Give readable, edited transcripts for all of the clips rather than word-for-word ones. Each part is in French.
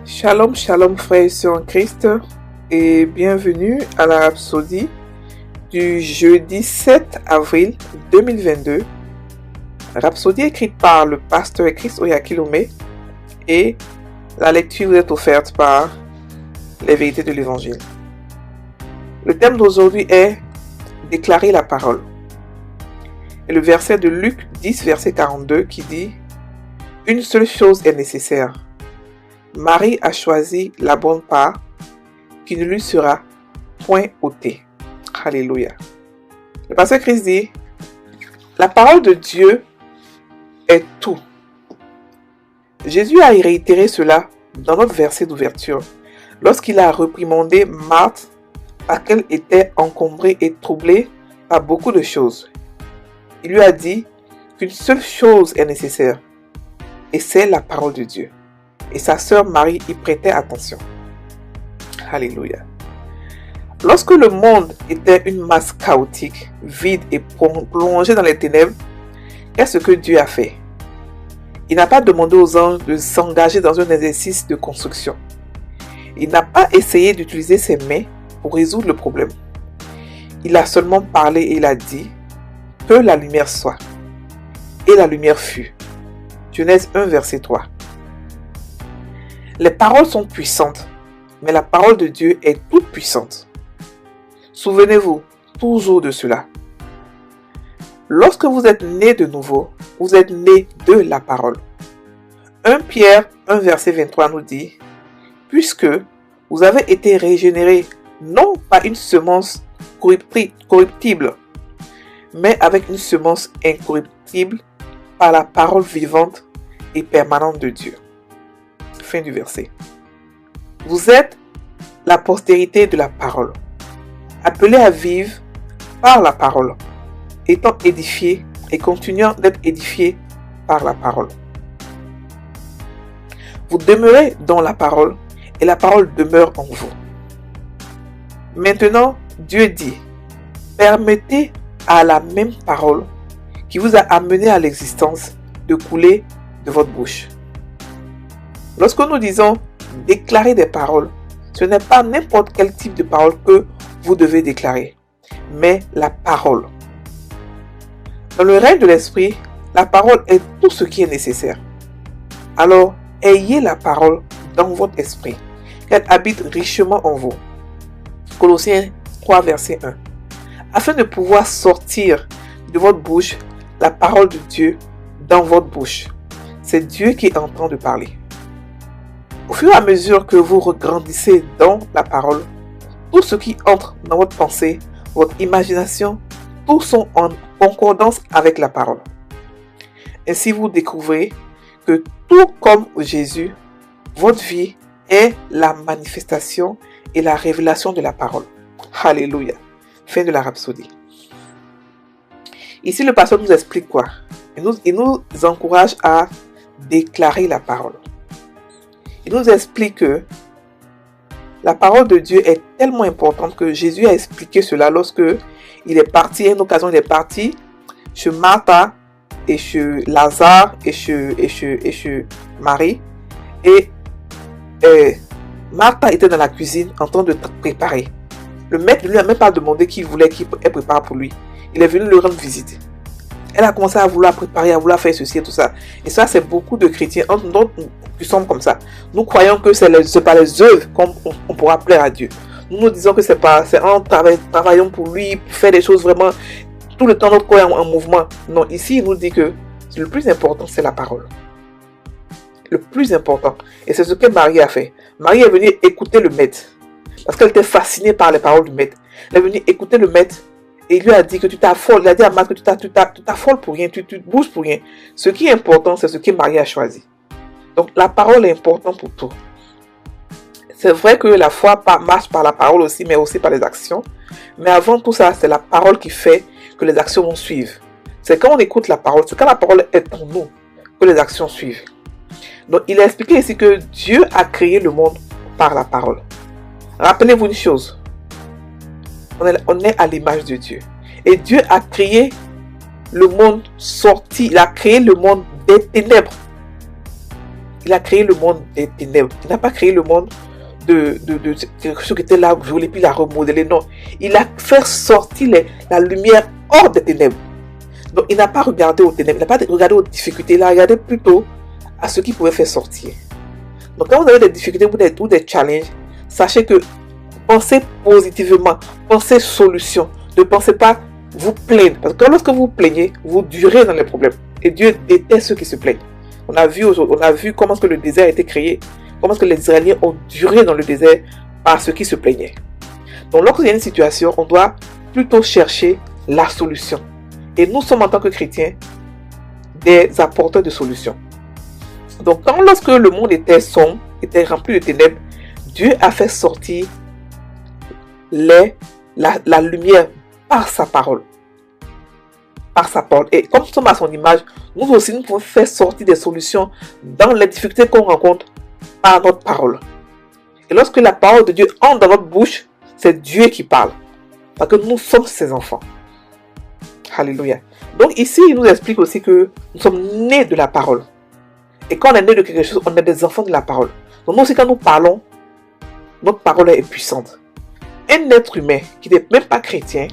Shalom, shalom frères et sœurs en Christ et bienvenue à la Rhapsodie du jeudi 7 avril 2022. Rhapsodie écrite par le pasteur Chris Oyakilome et la lecture vous est offerte par les vérités de l'évangile. Le thème d'aujourd'hui est déclarer la parole. Et le verset de Luc 10 verset 42 qui dit « Une seule chose est nécessaire. Marie a choisi la bonne part qui ne lui sera point ôtée. » Alléluia. Le pasteur Christ dit, la parole de Dieu est tout. Jésus a réitéré cela dans notre verset d'ouverture, lorsqu'il a réprimandé Marthe parce qu'elle était encombrée et troublée par beaucoup de choses. Il lui a dit qu'une seule chose est nécessaire, et c'est la parole de Dieu. Et sa sœur Marie y prêtait attention. Alléluia. Lorsque le monde était une masse chaotique, vide et plongé dans les ténèbres, qu'est-ce que Dieu a fait? Il n'a pas demandé aux anges de s'engager dans un exercice de construction. Il n'a pas essayé d'utiliser ses mains pour résoudre le problème. Il a seulement parlé et il a dit « Que la lumière soit ». Et la lumière fut. Genèse 1 verset 3. Les paroles sont puissantes, mais la parole de Dieu est toute puissante. Souvenez-vous toujours de cela. Lorsque vous êtes né de nouveau, vous êtes né de la parole. 1 Pierre 1 verset 23 nous dit « Puisque vous avez été régénérés non par une semence corruptible, mais avec une semence incorruptible par la parole vivante et permanente de Dieu. » Fin du verset. Vous êtes la postérité de la parole, appelée à vivre par la parole, étant édifiés et continuant d'être édifiés par la parole. Vous demeurez dans la parole et la parole demeure en vous. Maintenant, Dieu dit, permettez à la même parole qui vous a amené à l'existence de couler de votre bouche. Lorsque nous disons déclarer des paroles, ce n'est pas n'importe quel type de parole que vous devez déclarer, mais la parole. Dans le règne de l'esprit, la parole est tout ce qui est nécessaire. Alors, ayez la parole dans votre esprit, qu'elle habite richement en vous. Colossiens 3 verset 1. Afin de pouvoir sortir de votre bouche la parole de Dieu dans votre bouche. C'est Dieu qui est en train de parler. Au fur et à mesure que vous regrandissez dans la parole, tout ce qui entre dans votre pensée, votre imagination, tout sont en concordance avec la parole. Ainsi vous découvrez que tout comme Jésus, votre vie est la manifestation et la révélation de la parole. Alléluia. Fin de la Rhapsodie. Ici, le pasteur nous explique quoi? Il nous encourage à déclarer la parole. Il nous explique que la parole de Dieu est tellement importante que Jésus a expliqué cela lorsque il est parti, à une occasion il est parti chez Marthe et chez Lazare et chez Marie. Et Marthe était dans la cuisine en train de préparer. Le maître ne lui a même pas demandé qu'il voulait qu'il prépare pour lui. Il est venu lui rendre visite. Elle a commencé à vouloir préparer, à vouloir faire ceci et tout ça. Et ça, c'est beaucoup de chrétiens. Nous sommes comme ça. Nous croyons que c'est pas les œuvres qu'on pourra plaire à Dieu. Nous disons que c'est en travaillant pour lui, pour faire des choses vraiment, tout le temps notre corps est en mouvement. Non, ici, il nous dit que le plus important, c'est la parole. Le plus important. Et c'est ce que Marie a fait. Marie est venue écouter le maître. Parce qu'elle était fascinée par les paroles du maître. Elle est venue écouter le maître. Et il lui a dit que tu t'affoles. Il a dit à Marthe que tu t'affoles pour rien, tu bouges pour rien. Ce qui est important, c'est ce que Marie a choisi. Donc la parole est importante pour tout. C'est vrai que la foi marche par la parole aussi, mais aussi par les actions. Mais avant tout ça, c'est la parole qui fait que les actions vont suivre. C'est quand on écoute la parole, c'est quand la parole est en nous que les actions suivent. Donc il a expliqué ici que Dieu a créé le monde par la parole. Rappelez-vous une chose. On est à l'image de Dieu. Et Dieu a créé le monde il a créé le monde des ténèbres. Il a créé le monde des ténèbres. Il n'a pas créé le monde de quelque chose qui était là, joli, puis il a remodelé. Non, il a fait sortir la lumière hors des ténèbres. Donc, il n'a pas regardé aux ténèbres, il n'a pas regardé aux difficultés, il a regardé plutôt à ce qu'il pouvait faire sortir. Donc, quand vous avez des difficultés ou des challenges, sachez que pensez positivement, pensez solution. Ne pensez pas vous plaindre. Parce que lorsque vous plaignez, vous durez dans les problèmes. Et Dieu déteste ceux qui se plaignent. On a vu comment est-ce que le désert a été créé, comment est-ce que les Israéliens ont duré dans le désert par ceux qui se plaignaient. Donc, lorsqu'il y a une situation, on doit plutôt chercher la solution. Et nous sommes en tant que chrétiens des apporteurs de solutions. Donc, lorsque le monde était sombre, était rempli de ténèbres, Dieu a fait sortir la lumière par sa parole. Par sa parole. Et comme nous sommes à son image, nous aussi, nous pouvons faire sortir des solutions dans les difficultés qu'on rencontre par notre parole. Et lorsque la parole de Dieu entre dans notre bouche, c'est Dieu qui parle. Parce que nous sommes ses enfants. Alléluia. Donc ici, il nous explique aussi que nous sommes nés de la parole. Et quand on est né de quelque chose, on est des enfants de la parole. Donc nous aussi, quand nous parlons, notre parole est puissante. Un être humain qui n'est même pas chrétien,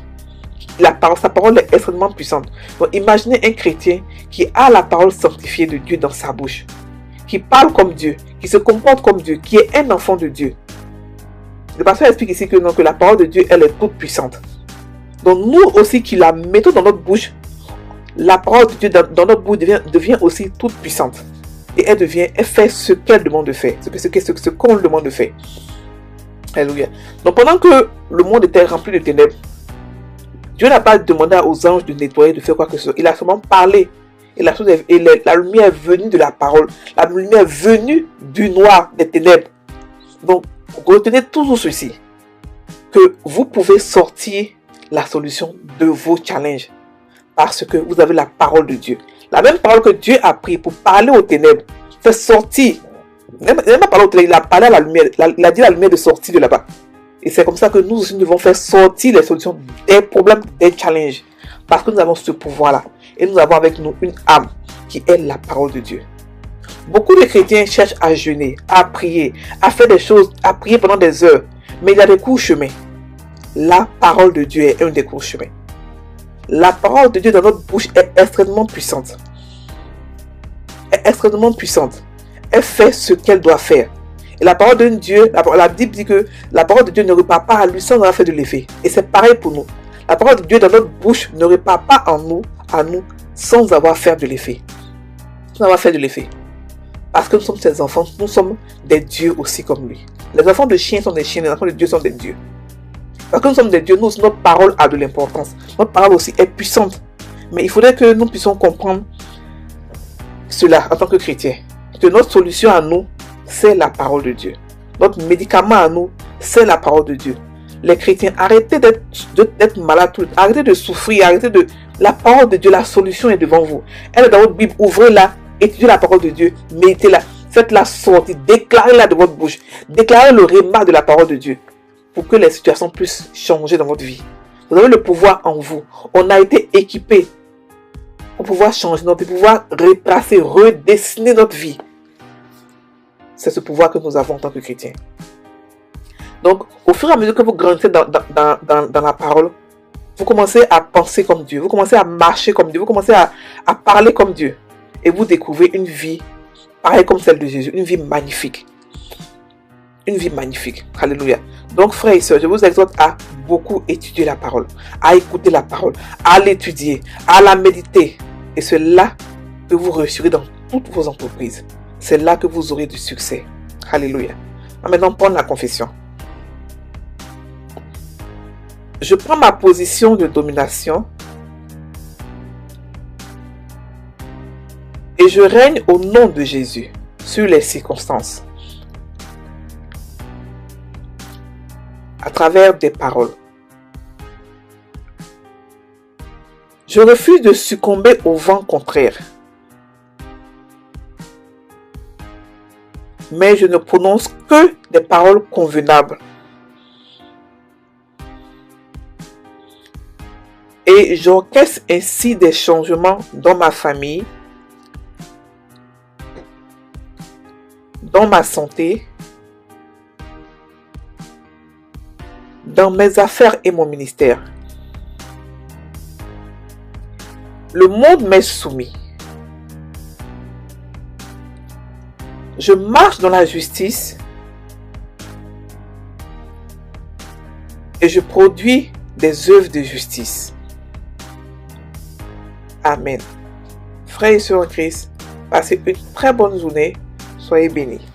sa parole est extrêmement puissante. Donc imaginez un chrétien qui a la parole sanctifiée de Dieu dans sa bouche, qui parle comme Dieu, qui se comporte comme Dieu, qui est un enfant de Dieu. Le pasteur explique ici que la parole de Dieu, elle est toute puissante. Donc nous aussi qui la mettons dans notre bouche, la parole de Dieu dans notre bouche devient aussi toute puissante. Et elle fait ce qu'elle demande de faire, ce qu'on lui demande de faire. Alléluia. Donc pendant que le monde était rempli de ténèbres, Dieu n'a pas demandé aux anges de nettoyer, de faire quoi que ce soit. Il a seulement parlé. Et la lumière est venue de la parole. La lumière est venue du noir, des ténèbres. Donc, retenez toujours ceci. Que vous pouvez sortir la solution de vos challenges. Parce que vous avez la parole de Dieu. La même parole que Dieu a pris pour parler aux ténèbres. Fait sortir. Il n'a pas parlé aux ténèbres, il a parlé à la lumière. Il a dit à la lumière de sortir de là-bas. Et c'est comme ça que nous aussi, nous devons faire sortir les solutions des problèmes, des challenges. Parce que nous avons ce pouvoir-là. Et nous avons avec nous une âme qui est la parole de Dieu. Beaucoup de chrétiens cherchent à jeûner, à prier, à faire des choses, à prier pendant des heures. Mais il y a des courts chemins. La parole de Dieu est un des courts chemins. La parole de Dieu dans notre bouche est extrêmement puissante. Extrêmement puissante. Elle fait ce qu'elle doit faire. Et la parole de Dieu, la Bible dit que la parole de Dieu ne repart pas à lui sans avoir fait de l'effet. Et c'est pareil pour nous. La parole de Dieu dans notre bouche ne repart pas à nous, sans avoir fait de l'effet. Sans avoir fait de l'effet. Parce que nous sommes ses enfants, nous sommes des dieux aussi comme lui. Les enfants de chiens sont des chiens, les enfants de Dieu sont des dieux. Parce que nous sommes des dieux, notre parole a de l'importance. Notre parole aussi est puissante. Mais il faudrait que nous puissions comprendre cela en tant que chrétiens. Que notre solution à nous, c'est la parole de Dieu. Notre médicament à nous, c'est la parole de Dieu. Les chrétiens, arrêtez d'être malades, arrêtez de souffrir, arrêtez de... La parole de Dieu, la solution est devant vous. Elle est dans votre Bible, ouvrez-la, étudiez la parole de Dieu, méditez-la, faites-la sortir, déclarez-la de votre bouche, déclarez le réma de la parole de Dieu pour que les situations puissent changer dans votre vie. Vous avez le pouvoir en vous. On a été équipés pour pouvoir changer notre vie, pour pouvoir retracer, redessiner notre vie. C'est ce pouvoir que nous avons en tant que chrétiens. Donc, au fur et à mesure que vous grandissez dans la parole, vous commencez à penser comme Dieu, vous commencez à marcher comme Dieu, vous commencez à parler comme Dieu. Et vous découvrez une vie pareille comme celle de Jésus, une vie magnifique. Une vie magnifique. Alléluia. Donc, frères et sœurs, je vous exhorte à beaucoup étudier la parole, à écouter la parole, à l'étudier, à la méditer. Et c'est là que vous réussirez dans toutes vos entreprises. C'est là que vous aurez du succès. Alléluia. Maintenant, prendre la confession. Je prends ma position de domination et je règne au nom de Jésus sur les circonstances à travers des paroles. Je refuse de succomber au vent contraire, mais je ne prononce que des paroles convenables. Et j'orchestre ainsi des changements dans ma famille dans ma santé, dans mes affaires et mon ministère. Le monde m'est soumis. Je marche dans la justice et je produis des œuvres de justice. Amen. Frères et sœurs en Christ, passez une très bonne journée. Soyez bénis.